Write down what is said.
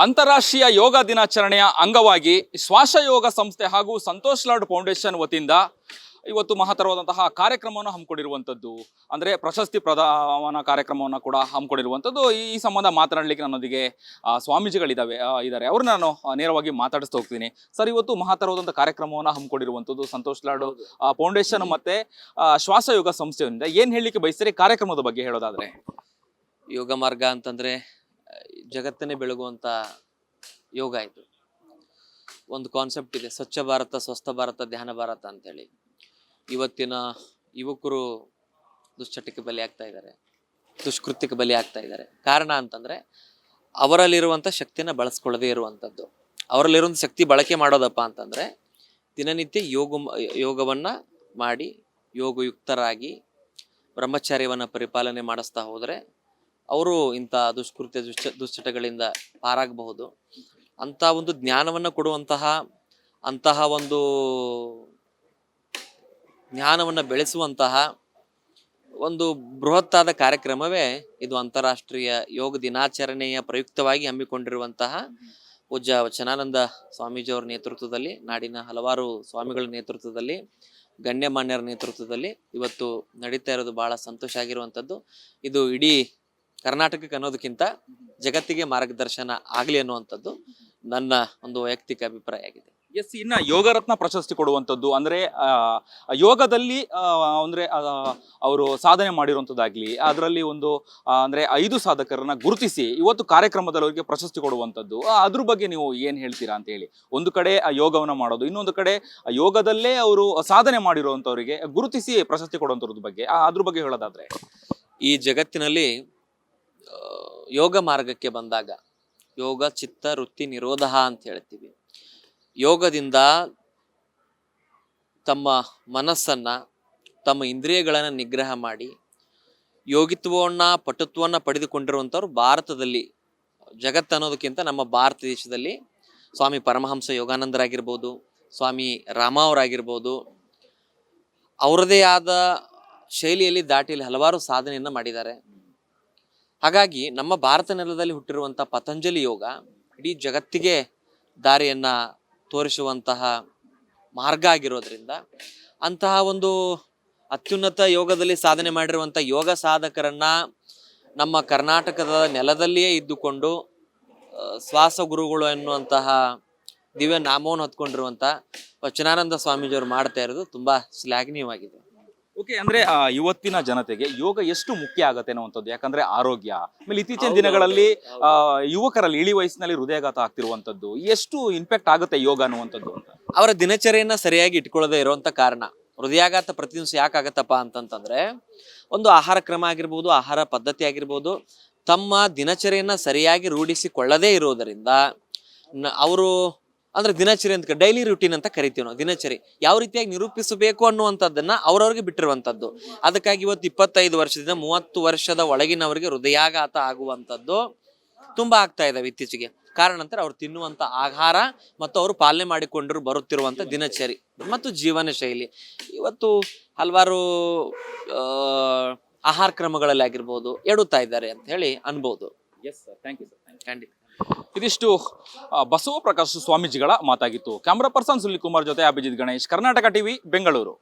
ಅಂತಾರಾಷ್ಟ್ರೀಯ ಯೋಗ ದಿನಾಚರಣೆಯ ಅಂಗವಾಗಿ ಶ್ವಾಸಯೋಗ ಸಂಸ್ಥೆ ಹಾಗೂ ಸಂತೋಷ್ ಲಾಡ್ ಫೌಂಡೇಶನ್ ವತಿಯಿಂದ ಇವತ್ತು ಮಹತ್ತರವಾದಂತಹ ಕಾರ್ಯಕ್ರಮವನ್ನು ಹಮ್ಮಿಕೊಂಡಿರುವಂಥದ್ದು ಅಂದರೆ ಪ್ರಶಸ್ತಿ ಪ್ರದಾನ ಕಾರ್ಯಕ್ರಮವನ್ನು ಕೂಡ ಹಮ್ಮಿಕೊಂಡಿರುವಂಥದ್ದು. ಈ ಸಂಬಂಧ ಮಾತನಾಡಲಿಕ್ಕೆ ನನ್ನೊಂದಿಗೆ ಇದ್ದಾರೆ ಅವ್ರನ್ನ ನಾನು ನೇರವಾಗಿ ಮಾತಾಡಿಸ್ತಾ ಹೋಗ್ತೀನಿ. ಸರ್, ಇವತ್ತು ಮಹತ್ತರವಾದಂಥ ಕಾರ್ಯಕ್ರಮವನ್ನು ಹಮ್ಮಿಕೊಂಡಿರುವಂಥದ್ದು ಸಂತೋಷ್ ಲಾಡ್ ಫೌಂಡೇಶನ್ ಮತ್ತು ಶ್ವಾಸಯೋಗ ಸಂಸ್ಥೆಯಿಂದ ಏನು ಹೇಳಲಿಕ್ಕೆ ಬಯಸ್ತೀರಿ ಕಾರ್ಯಕ್ರಮದ ಬಗ್ಗೆ ಹೇಳೋದಾದರೆ? ಯೋಗ ಮಾರ್ಗ ಅಂತಂದರೆ ಜಗತ್ತನ್ನೇ ಬೆಳಗುವಂಥ ಯೋಗ. ಇದು ಒಂದು ಕಾನ್ಸೆಪ್ಟ್ ಇದೆ, ಸ್ವಚ್ಛ ಭಾರತ, ಸ್ವಸ್ಥ ಭಾರತ, ಧ್ಯಾನ ಭಾರತ ಅಂತೇಳಿ. ಇವತ್ತಿನ ಯುವಕರು ದುಶ್ಚಟಕ್ಕೆ ಬಲಿ ಆಗ್ತಾ ಇದ್ದಾರೆ, ದುಷ್ಕೃತ್ಯಕ್ಕೆ ಬಲಿ ಆಗ್ತಾ ಇದ್ದಾರೆ. ಕಾರಣ ಅಂತಂದರೆ ಅವರಲ್ಲಿರುವಂಥ ಶಕ್ತಿನ ಬಳಸ್ಕೊಳ್ಳದೇ ಇರುವಂಥದ್ದು. ಅವರಲ್ಲಿರುವಂಥ ಶಕ್ತಿ ಬಳಕೆ ಮಾಡೋದಪ್ಪ ಅಂತಂದರೆ ದಿನನಿತ್ಯ ಯೋಗವನ್ನು ಮಾಡಿ ಯೋಗಯುಕ್ತರಾಗಿ ಬ್ರಹ್ಮಚರ್ಯವನ್ನು ಪರಿಪಾಲನೆ ಮಾಡಿಸ್ತಾ ಹೋದರೆ ಅವರು ಇಂಥ ದುಶ್ಚಟಗಳಿಂದ ಪಾರಾಗಬಹುದು. ಅಂಥ ಒಂದು ಜ್ಞಾನವನ್ನು ಕೊಡುವಂತಹ, ಅಂತಹ ಒಂದು ಜ್ಞಾನವನ್ನು ಬೆಳೆಸುವಂತಹ ಒಂದು ಬೃಹತ್ತಾದ ಕಾರ್ಯಕ್ರಮವೇ ಇದು. ಅಂತಾರಾಷ್ಟ್ರೀಯ ಯೋಗ ದಿನಾಚರಣೆಯ ಪ್ರಯುಕ್ತವಾಗಿ ಹಮ್ಮಿಕೊಂಡಿರುವಂತಹ ಪೂಜ್ಯ ವಚನಾನಂದ ಸ್ವಾಮೀಜಿಯವರ ನೇತೃತ್ವದಲ್ಲಿ, ನಾಡಿನ ಹಲವಾರು ಸ್ವಾಮಿಗಳ ನೇತೃತ್ವದಲ್ಲಿ, ಗಣ್ಯಮಾನ್ಯರ ನೇತೃತ್ವದಲ್ಲಿ ಇವತ್ತು ನಡೀತಾ ಇರೋದು ಬಹಳ ಸಂತೋಷ ಆಗಿರುವಂಥದ್ದು. ಇದು ಇಡೀ ಕರ್ನಾಟಕಕ್ಕೆ ಅನ್ನೋದಕ್ಕಿಂತ ಜಗತ್ತಿಗೆ ಮಾರ್ಗದರ್ಶನ ಆಗಲಿ ಅನ್ನುವಂಥದ್ದು ನನ್ನ ಒಂದು ವೈಯಕ್ತಿಕ ಅಭಿಪ್ರಾಯ ಆಗಿದೆ. ಎಸ್, ಇನ್ನು ಯೋಗರತ್ನ ಪ್ರಶಸ್ತಿ ಕೊಡುವಂಥದ್ದು ಅಂದರೆ ಯೋಗದಲ್ಲಿ ಅಂದರೆ ಅವರು ಸಾಧನೆ ಮಾಡಿರುವಂಥದ್ದಾಗಲಿ, ಅದರಲ್ಲಿ ಒಂದು ಅಂದರೆ 5 ಸಾಧಕರನ್ನ ಗುರುತಿಸಿ ಇವತ್ತು ಕಾರ್ಯಕ್ರಮದಲ್ಲಿ ಅವರಿಗೆ ಪ್ರಶಸ್ತಿ ಕೊಡುವಂಥದ್ದು, ಅದ್ರ ಬಗ್ಗೆ ನೀವು ಏನು ಹೇಳ್ತೀರಾ ಅಂತ ಹೇಳಿ. ಒಂದು ಕಡೆ ಯೋಗವನ್ನು ಮಾಡೋದು, ಇನ್ನೊಂದು ಕಡೆ ಯೋಗದಲ್ಲೇ ಅವರು ಸಾಧನೆ ಮಾಡಿರುವಂಥವರಿಗೆ ಗುರುತಿಸಿ ಪ್ರಶಸ್ತಿ ಕೊಡುವಂಥದ್ರ ಬಗ್ಗೆ, ಅದ್ರ ಬಗ್ಗೆ ಹೇಳೋದಾದರೆ? ಈ ಜಗತ್ತಿನಲ್ಲಿ ಯೋಗ ಮಾರ್ಗಕ್ಕೆ ಬಂದಾಗ ಯೋಗ ಚಿತ್ತ ವೃತ್ತಿ ನಿರೋಧ ಅಂತ ಹೇಳ್ತೀವಿ. ಯೋಗದಿಂದ ತಮ್ಮ ಮನಸ್ಸನ್ನು, ತಮ್ಮ ಇಂದ್ರಿಯಗಳನ್ನು ನಿಗ್ರಹ ಮಾಡಿ ಯೋಗಿತ್ವವನ್ನು, ಪಟುತ್ವವನ್ನು ಪಡೆದುಕೊಂಡಿರುವಂಥವ್ರು ಭಾರತದಲ್ಲಿ, ಜಗತ್ತು ಅನ್ನೋದಕ್ಕಿಂತ ನಮ್ಮ ಭಾರತ ದೇಶದಲ್ಲಿ ಸ್ವಾಮಿ ಪರಮಹಂಸ ಯೋಗಾನಂದರಾಗಿರ್ಬೋದು, ಸ್ವಾಮಿ ರಾಮ ಅವರಾಗಿರ್ಬೋದು, ಅವರದೇ ಆದ ಶೈಲಿಯಲ್ಲಿ ದಾಟಿಯಲ್ಲಿ ಹಲವಾರು ಸಾಧನೆಯನ್ನು ಮಾಡಿದ್ದಾರೆ. ಹಾಗಾಗಿ ನಮ್ಮ ಭಾರತ ನೆಲದಲ್ಲಿ ಹುಟ್ಟಿರುವಂಥ ಪತಂಜಲಿ ಯೋಗ ಇಡೀ ಜಗತ್ತಿಗೆ ದಾರಿಯನ್ನು ತೋರಿಸುವಂತಹ ಮಾರ್ಗ ಆಗಿರೋದ್ರಿಂದ ಅಂತಹ ಒಂದು ಅತ್ಯುನ್ನತ ಯೋಗದಲ್ಲಿ ಸಾಧನೆ ಮಾಡಿರುವಂಥ ಯೋಗ ಸಾಧಕರನ್ನು ನಮ್ಮ ಕರ್ನಾಟಕದ ನೆಲದಲ್ಲಿಯೇ ಇದ್ದುಕೊಂಡು ಶ್ವಾಸ ಗುರುಗಳು ಎನ್ನುವಂತಹ ದಿವ್ಯ ನಾಮವನ್ನು ಹೊತ್ಕೊಂಡಿರುವಂಥ ವಚನಾನಂದ ಸ್ವಾಮೀಜಿಯವರು ಮಾಡ್ತಾ ಇರೋದು ತುಂಬ ಶ್ಲಾಘನೀಯವಾಗಿದೆ. ಓಕೆ, ಅಂದರೆ ಇವತ್ತಿನ ಜನತೆಗೆ ಯೋಗ ಎಷ್ಟು ಮುಖ್ಯ ಆಗುತ್ತೆ ಅನ್ನುವಂಥದ್ದು, ಯಾಕಂದ್ರೆ ಆರೋಗ್ಯ, ಆಮೇಲೆ ಇತ್ತೀಚಿನ ದಿನಗಳಲ್ಲಿ ಯುವಕರಲ್ಲಿ ಇಳಿ ವಯಸ್ಸಿನಲ್ಲಿ ಹೃದಯಾಘಾತ ಆಗ್ತಿರುವಂಥದ್ದು, ಎಷ್ಟು ಇಂಪ್ಯಾಕ್ಟ್ ಆಗುತ್ತೆ ಯೋಗ ಅನ್ನುವಂಥದ್ದು ಅಂತ ಅವರ ದಿನಚರಿಯನ್ನು ಸರಿಯಾಗಿ ಇಟ್ಕೊಳ್ಳದೆ ಇರುವಂಥ ಕಾರಣ. ಹೃದಯಾಘಾತ ಪ್ರತಿದಿವಸ ಯಾಕಾಗತ್ತಪ್ಪ ಅಂತಂತಂದ್ರೆ ಒಂದು ಆಹಾರ ಕ್ರಮ ಆಗಿರ್ಬೋದು, ಆಹಾರ ಪದ್ಧತಿ ಆಗಿರ್ಬೋದು, ತಮ್ಮ ದಿನಚರಿಯನ್ನು ಸರಿಯಾಗಿ ರೂಢಿಸಿಕೊಳ್ಳದೇ ಇರೋದರಿಂದ ಅವರು ಅಂದ್ರೆ ದಿನಚರಿ ಅಂತ ಡೈಲಿ ರುಟೀನ್ ಅಂತ ಕರಿತೀವಿ ನಾವು. ದಿನಚರಿ ಯಾವ ರೀತಿಯಾಗಿ ನಿರೂಪಿಸಬೇಕು ಅನ್ನುವಂಥದ್ದನ್ನ ಅವ್ರವ್ರಿಗೆ ಬಿಟ್ಟಿರುವಂಥದ್ದು. ಅದಕ್ಕಾಗಿ ಇವತ್ತು 25 ವರ್ಷದಿಂದ 30 ವರ್ಷದ ಒಳಗಿನವರಿಗೆ ಹೃದಯಾಘಾತ ಆಗುವಂಥದ್ದು ತುಂಬಾ ಆಗ್ತಾ ಇದಾವೆ ಇತ್ತೀಚೆಗೆ. ಕಾರಣ ನಂತರ ಅವ್ರು ತಿನ್ನುವಂಥ ಆಹಾರ ಮತ್ತು ಅವರು ಪಾಲನೆ ಮಾಡಿಕೊಂಡ್ರು ಬರುತ್ತಿರುವಂಥ ದಿನಚರಿ ಮತ್ತು ಜೀವನ ಶೈಲಿ ಇವತ್ತು ಹಲವಾರು ಆಹಾರ ಕ್ರಮಗಳಲ್ಲಿ ಆಗಿರ್ಬೋದು ಎಡುತ್ತಾ ಇದ್ದಾರೆ ಅಂತ ಹೇಳಿ ಅನ್ಬೋದು. Yes sir, thank you sir. ಖಂಡಿತ. ಇದಿಷ್ಟು ಬಸವ ಪ್ರಕಾಶ್ ಸ್ವಾಮೀಜಿಗಳ ಮಾತಾಗಿತ್ತು. ಕ್ಯಾಮ್ರಾ ಪರ್ಸನ್ ಸುನಿಲ್ ಕುಮಾರ್ ಜೊತೆ ಅಭಿಜಿತ್ ಗಣೇಶ್, ಕರ್ನಾಟಕ ಟಿವಿ, ಬೆಂಗಳೂರು.